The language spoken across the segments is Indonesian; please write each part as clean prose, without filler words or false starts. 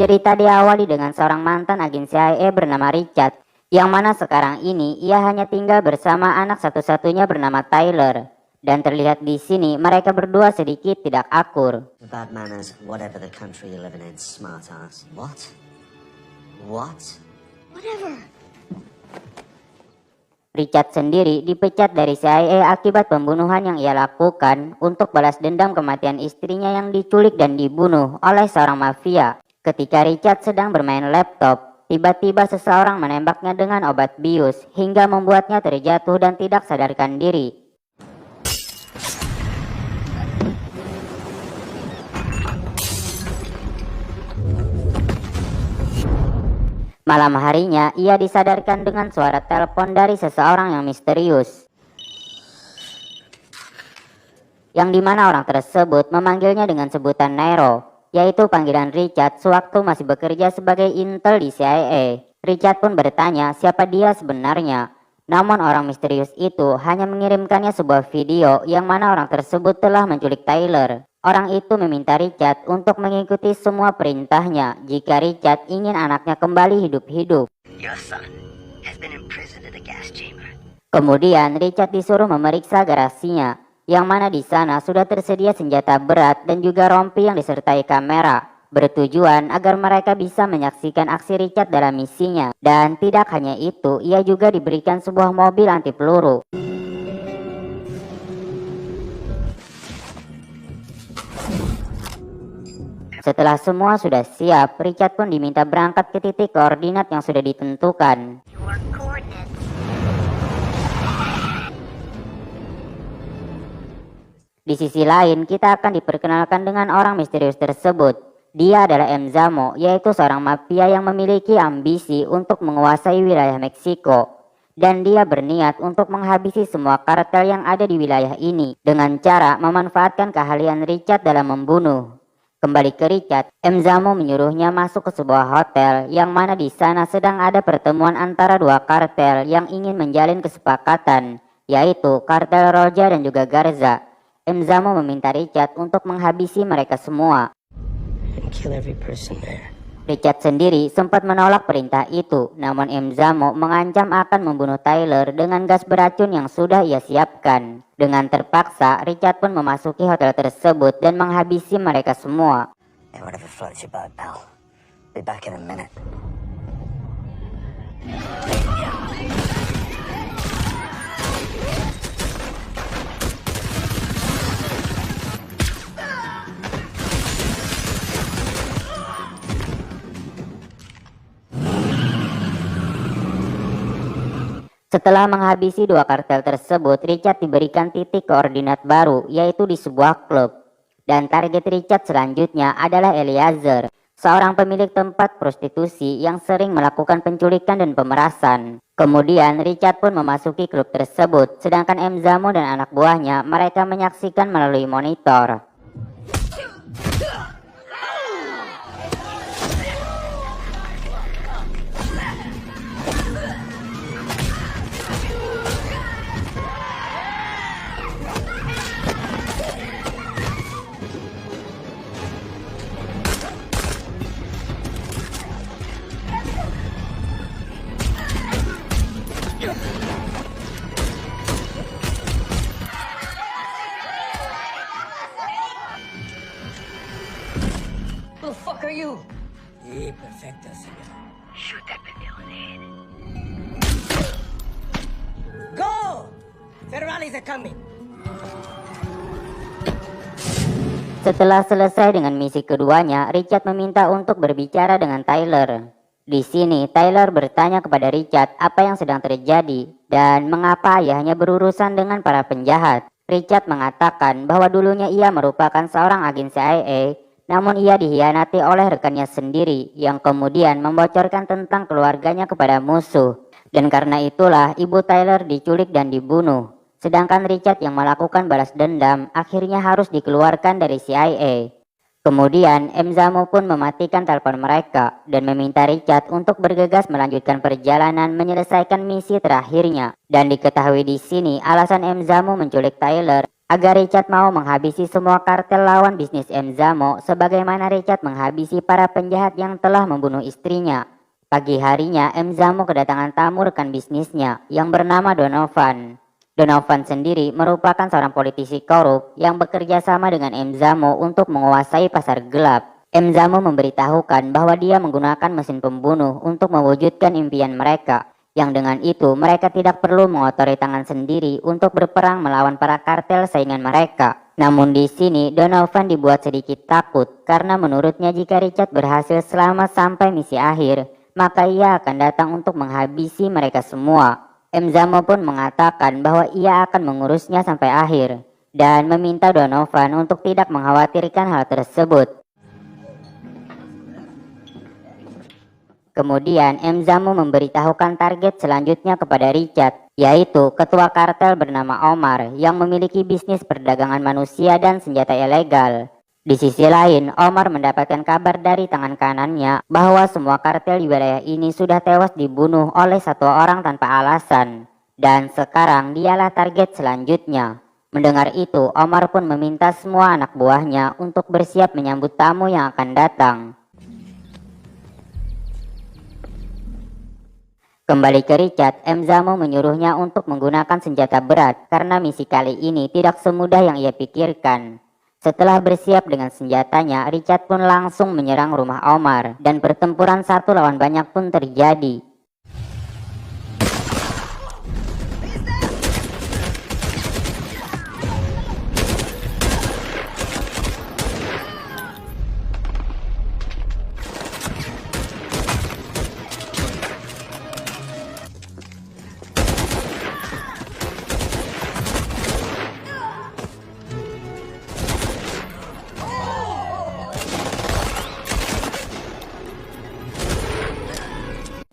Cerita diawali dengan seorang mantan agen CIA bernama Richard, yang mana sekarang ini ia hanya tinggal bersama anak satu-satunya bernama Tyler. Dan terlihat di sini mereka berdua sedikit tidak akur. About manners, whatever the country you live in, smart ass. What? What? Whatever. Richard sendiri dipecat dari CIA akibat pembunuhan yang ia lakukan untuk balas dendam kematian istrinya yang diculik dan dibunuh oleh seorang mafia. Ketika Richard sedang bermain laptop, tiba-tiba seseorang menembaknya dengan obat bius hingga membuatnya terjatuh dan tidak sadarkan diri. Malam harinya, ia disadarkan dengan suara telepon dari seseorang yang misterius, yang dimana orang tersebut memanggilnya dengan sebutan Nero, yaitu panggilan Richard sewaktu masih bekerja sebagai intel di CIA. Richard pun bertanya siapa dia sebenarnya, namun orang misterius itu hanya mengirimkannya sebuah video yang mana orang tersebut telah menculik Tyler. Orang itu meminta Richard untuk mengikuti semua perintahnya jika Richard ingin anaknya kembali hidup-hidup. Kemudian Richard disuruh memeriksa garasinya, yang mana di sana sudah tersedia senjata berat dan juga rompi yang disertai kamera, bertujuan agar mereka bisa menyaksikan aksi Richard dalam misinya. Dan tidak hanya itu, ia juga diberikan sebuah mobil anti peluru. Setelah semua sudah siap, Richard pun diminta berangkat ke titik koordinat yang sudah ditentukan. Di sisi lain, kita akan diperkenalkan dengan orang misterius tersebut. Dia adalah M. Zamo, yaitu seorang mafia yang memiliki ambisi untuk menguasai wilayah Meksiko. Dan dia berniat untuk menghabisi semua kartel yang ada di wilayah ini dengan cara memanfaatkan keahlian Richard dalam membunuh. Kembali ke Richard, M. Zamo menyuruhnya masuk ke sebuah hotel yang mana di sana sedang ada pertemuan antara dua kartel yang ingin menjalin kesepakatan, yaitu kartel Roja dan juga Garza. M. Zamo meminta Richard untuk menghabisi mereka semua. Richard sendiri sempat menolak perintah itu, namun M. Zamo mengancam akan membunuh Tyler dengan gas beracun yang sudah ia siapkan. Dengan terpaksa, Richard pun memasuki hotel tersebut dan menghabisi mereka semua. Setelah menghabisi dua kartel tersebut, Richard diberikan titik koordinat baru, yaitu di sebuah klub. Dan target Richard selanjutnya adalah Eliezer, seorang pemilik tempat prostitusi yang sering melakukan penculikan dan pemerasan. Kemudian Richard pun memasuki klub tersebut, sedangkan M. Zamo dan anak buahnya mereka menyaksikan melalui monitor. Who the fuck are you? Perfecto, señor. Shoot that pendejo in the head. Go! Federales are coming. Setelah selesai dengan misi keduanya, Richard meminta untuk berbicara dengan Tyler. Di sini, Tyler bertanya kepada Richard apa yang sedang terjadi dan mengapa ayahnya berurusan dengan para penjahat. Richard mengatakan bahwa dulunya ia merupakan seorang agen CIA, namun ia dihianati oleh rekannya sendiri yang kemudian membocorkan tentang keluarganya kepada musuh. Dan karena itulah ibu Tyler diculik dan dibunuh. Sedangkan Richard yang melakukan balas dendam akhirnya harus dikeluarkan dari CIA. Kemudian M. Zamo pun mematikan telepon mereka dan meminta Richard untuk bergegas melanjutkan perjalanan menyelesaikan misi terakhirnya. Dan diketahui di sini alasan M. Zamo menculik Tyler agar Richard mau menghabisi semua kartel lawan bisnis Emzamo sebagaimana Richard menghabisi para penjahat yang telah membunuh istrinya. Pagi harinya Emzamo kedatangan tamu rekan bisnisnya yang bernama Donovan. Donovan sendiri merupakan seorang politisi korup yang bekerja sama dengan Emzamo untuk menguasai pasar gelap. Emzamo memberitahukan bahwa dia menggunakan mesin pembunuh untuk mewujudkan impian mereka, yang dengan itu mereka tidak perlu mengotori tangan sendiri untuk berperang melawan para kartel saingan mereka. Namun di sini Donovan dibuat sedikit takut karena menurutnya jika Richard berhasil selamat sampai misi akhir, maka ia akan datang untuk menghabisi mereka semua. Emzamo pun mengatakan bahwa ia akan mengurusnya sampai akhir dan meminta Donovan untuk tidak mengkhawatirkan hal tersebut. Kemudian Emzamo memberitahukan target selanjutnya kepada Richard, yaitu ketua kartel bernama Omar yang memiliki bisnis perdagangan manusia dan senjata ilegal. Di sisi lain, Omar mendapatkan kabar dari tangan kanannya bahwa semua kartel di wilayah ini sudah tewas dibunuh oleh satu orang tanpa alasan, dan sekarang dialah target selanjutnya. Mendengar itu, Omar pun meminta semua anak buahnya untuk bersiap menyambut tamu yang akan datang. Kembali ke Richard, Emzamo menyuruhnya untuk menggunakan senjata berat karena misi kali ini tidak semudah yang ia pikirkan. Setelah bersiap dengan senjatanya, Richard pun langsung menyerang rumah Omar dan pertempuran satu lawan banyak pun terjadi.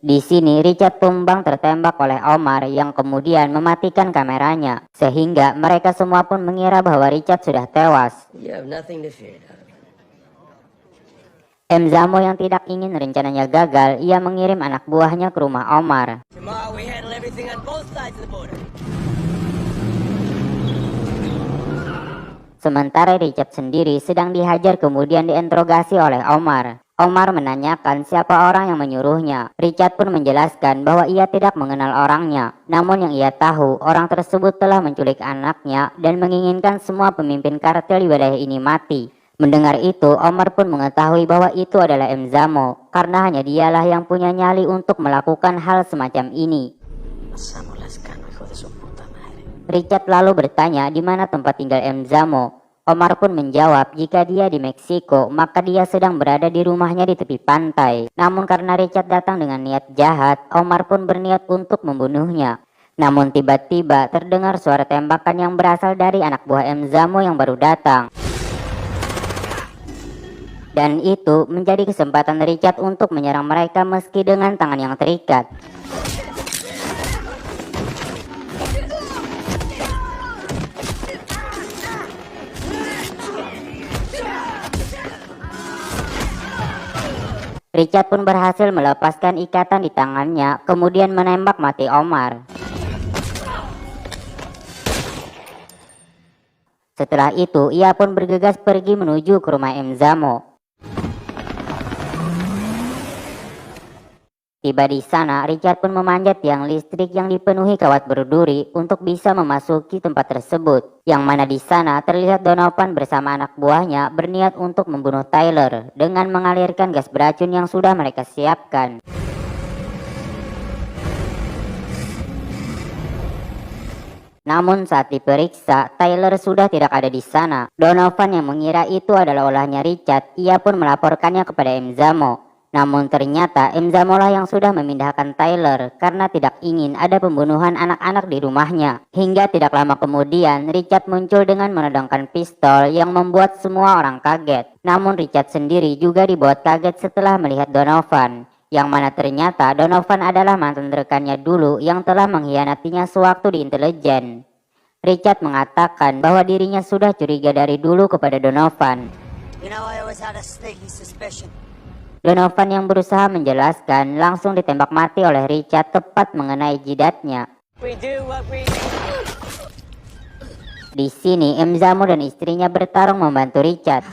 Di sini Richard tumbang tertembak oleh Omar yang kemudian mematikan kameranya, sehingga mereka semua pun mengira bahwa Richard sudah tewas. You have nothing to fear, darling. Emzamo yang tidak ingin rencananya gagal, ia mengirim anak buahnya ke rumah Omar. Tomorrow we handle everything on both sides of the border. Sementara Richard sendiri sedang dihajar kemudian diinterogasi oleh Omar. Omar menanyakan siapa orang yang menyuruhnya. Richard pun menjelaskan bahwa ia tidak mengenal orangnya. Namun yang ia tahu, orang tersebut telah menculik anaknya dan menginginkan semua pemimpin kartel di wilayah ini mati. Mendengar itu, Omar pun mengetahui bahwa itu adalah Emzamo, karena hanya dialah yang punya nyali untuk melakukan hal semacam ini. Richard lalu bertanya di mana tempat tinggal Emzamo. Omar pun menjawab jika dia di Meksiko, maka dia sedang berada di rumahnya di tepi pantai. Namun karena Richard datang dengan niat jahat, Omar pun berniat untuk membunuhnya. Namun tiba-tiba terdengar suara tembakan yang berasal dari anak buah Emzamo yang baru datang. Dan itu menjadi kesempatan Richard untuk menyerang mereka meski dengan tangan yang terikat. Richard pun berhasil melepaskan ikatan di tangannya, kemudian menembak mati Omar. Setelah itu, ia pun bergegas pergi menuju ke rumah Emzamo. Tiba di sana, Richard pun memanjat tiang listrik yang dipenuhi kawat berduri untuk bisa memasuki tempat tersebut. Yang mana di sana terlihat Donovan bersama anak buahnya berniat untuk membunuh Tyler dengan mengalirkan gas beracun yang sudah mereka siapkan. Namun saat diperiksa, Tyler sudah tidak ada di sana. Donovan yang mengira itu adalah olahnya Richard, ia pun melaporkannya kepada Emzamo. Namun ternyata Emzamo lah yang sudah memindahkan Tyler karena tidak ingin ada pembunuhan anak-anak di rumahnya. Hingga tidak lama kemudian Richard muncul dengan menodongkan pistol yang membuat semua orang kaget. Namun Richard sendiri juga dibuat kaget setelah melihat Donovan. Yang mana ternyata Donovan adalah mantan rekannya dulu yang telah mengkhianatinya sewaktu di intelijen. Richard mengatakan bahwa dirinya sudah curiga dari dulu kepada Donovan. You know, I always had a sneaky suspicion. Donovan yang berusaha menjelaskan langsung ditembak mati oleh Richard tepat mengenai jidatnya. We do what we Di sini Emzamu dan istrinya bertarung membantu Richard.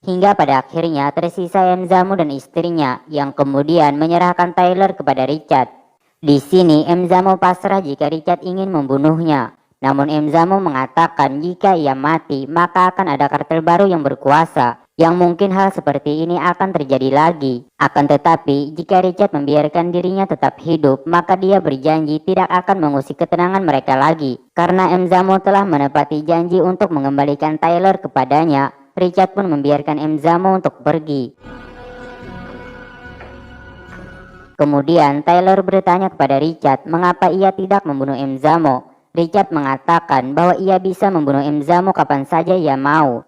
Hingga pada akhirnya tersisa Emzamu dan istrinya yang kemudian menyerahkan Tyler kepada Richard. Di sini Emzamu pasrah jika Richard ingin membunuhnya. Namun Emzamu mengatakan jika ia mati maka akan ada kartel baru yang berkuasa, yang mungkin hal seperti ini akan terjadi lagi. Akan tetapi jika Richard membiarkan dirinya tetap hidup, maka dia berjanji tidak akan mengusik ketenangan mereka lagi. Karena Emzamu telah menepati janji untuk mengembalikan Tyler kepadanya, Richard pun membiarkan Emzamu untuk pergi. Kemudian Tyler bertanya kepada Richard mengapa ia tidak membunuh Emzamu. Richard mengatakan bahwa ia bisa membunuh Emzamu kapan saja ia mau.